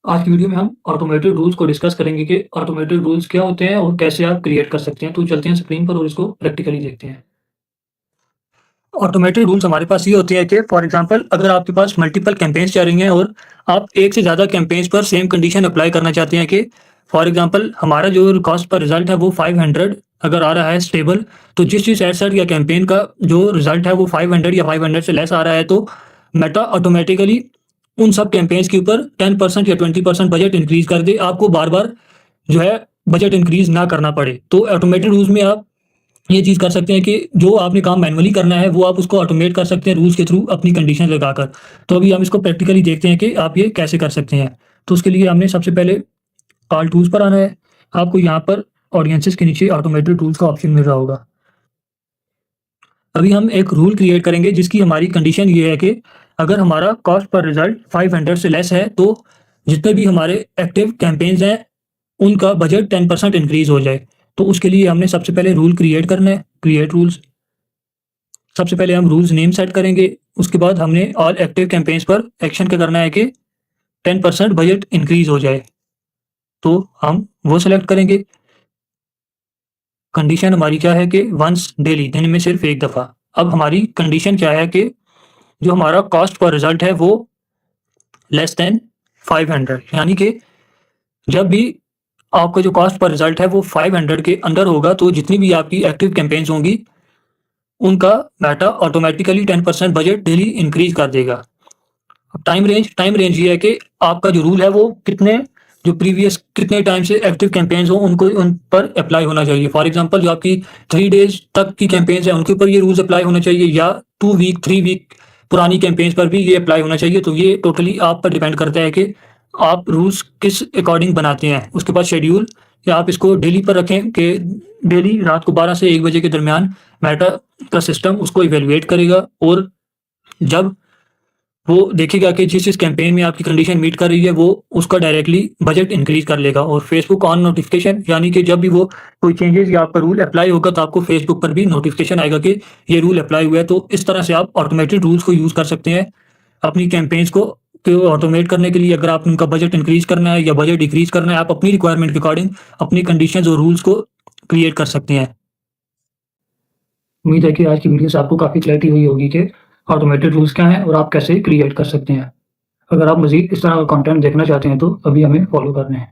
आज की वीडियो में हम ऑटोमेटेड रूल्स को डिस्कस करेंगे कि ऑटोमेटेड रूल्स क्या होते हैं और कैसे आप क्रिएट कर सकते हैं। तो चलते हैं स्क्रीन पर और इसको प्रैक्टिकली देखते हैं। ऑटोमेटेड रूल्स हमारे पास ये होते हैं कि फॉर एग्जांपल अगर आपके पास मल्टीपल कैंपेन्स चल रही हैं और आप एक से ज़्यादा कैंपेन्स पर सेम कंडीशन अप्लाई करना चाहते हैं कि फॉर एग्जांपल हमारा जो कॉस्ट पर रिजल्ट है वो 500 अगर आ रहा है स्टेबल, तो जिस एडसेट या कैंपेन का जो रिजल्ट है वो 500 या 500 से लेस आ रहा है, तो मेटा ऑटोमेटिकली उन सब कैंपेन्स के ऊपर 10% या 20% बजट इंक्रीज कर दे, आपको बार बार जो है बजट इंक्रीज ना करना पड़े। तो ऑटोमेटेड रूल्स में आप ये चीज़ कर सकते हैं कि जो आपने काम मैनुअली करना है वो आप उसको ऑटोमेट कर सकते हैं रूल्स के थ्रू अपनी कंडीशन लगाकर। तो अभी हम इसको प्रैक्टिकली देखते हैं कि आप ये कैसे कर सकते हैं। तो उसके लिए हमने सबसे पहले कॉल टूल्स पर आना है। आपको यहाँ पर ऑडियंसेस के नीचे ऑटोमेटेड रूल्स का ऑप्शन मिल रहा होगा। अभी हम एक रूल क्रिएट करेंगे जिसकी हमारी कंडीशन ये है कि अगर हमारा कॉस्ट पर रिजल्ट 500 से लेस है तो जितने भी हमारे एक्टिव कैंपेन्स हैं उनका बजट 10% इंक्रीज हो जाए। तो उसके लिए हमने सबसे पहले रूल क्रिएट करना है, क्रिएट रूल्स। सबसे पहले हम रूल्स नेम सेट करेंगे, उसके बाद हमने ऑल एक्टिव कैंपेन्स पर एक्शन क्या करना है कि 10% बजट इंक्रीज हो जाए। तो हम वो सेलेक्ट करेंगे। कंडीशन हमारी क्या है कि वंस डेली, दिन में सिर्फ एक दफ़ा। अब हमारी कंडीशन क्या है कि जो हमारा कॉस्ट पर रिजल्ट है वो लेस देन 500, यानी कि जब भी आपका जो कॉस्ट पर रिजल्ट है वो 500 के अंदर होगा तो जितनी भी आपकी एक्टिव कैंपेन्स होंगी उनका Meta automatically 10% budget daily increase कर देगा। अब टाइम रेंज ये है कि आपका जो रूल है वो जो प्रीवियस कितने टाइम से एक्टिव कैंपेन्स हो उनको उन पर अप्लाई होना चाहिए। फॉर एग्जांपल जो आपकी 3 डेज तक की कैंपेन्स है उनके ऊपर ये रूल्स अप्लाई होना चाहिए, या 2 वीक 3 वीक पुरानी कैंपेन्स पर भी ये अप्लाई होना चाहिए। तो ये टोटली आप पर डिपेंड करता है कि आप रूल्स किस अकॉर्डिंग बनाते हैं। उसके बाद शेड्यूल, या आप इसको डेली पर रखें कि डेली रात को 12 से 1 बजे के दरमियान मेटा का सिस्टम उसको इवेलुएट करेगा और जब वो देखेगा कि जिस कैंपेन में आपकी कंडीशन मीट कर रही है वो उसका डायरेक्टली बजट इंक्रीज कर लेगा। और फेसबुक ऑन नोटिफिकेशन, यानी कि जब भी वो कोई चेंजेस या आपका रूल अप्लाई होगा तो आपको फेसबुक पर भी नोटिफिकेशन आएगा कि ये रूल अप्लाई हुआ है। तो इस तरह से आप ऑटोमेटेड रूल्स को यूज़ कर सकते हैं अपनी कैंपेन्स को ऑटोमेट करने के लिए। अगर आप उनका बजट इंक्रीज करना है या बजट डिक्रीज करना है, आप अपनी रिक्वायरमेंट के अकॉर्डिंग अपनी कंडीशंस और रूल्स को क्रिएट कर सकते हैं। उम्मीद है कि आज की वीडियो से आपको काफ़ी क्लैरिटी हुई होगी कि ऑटोमेटेड रूल्स क्या हैं और आप कैसे क्रिएट कर सकते हैं। अगर आप मज़ीद इस तरह का कंटेंट देखना चाहते हैं तो अभी हमें फॉलो करना है।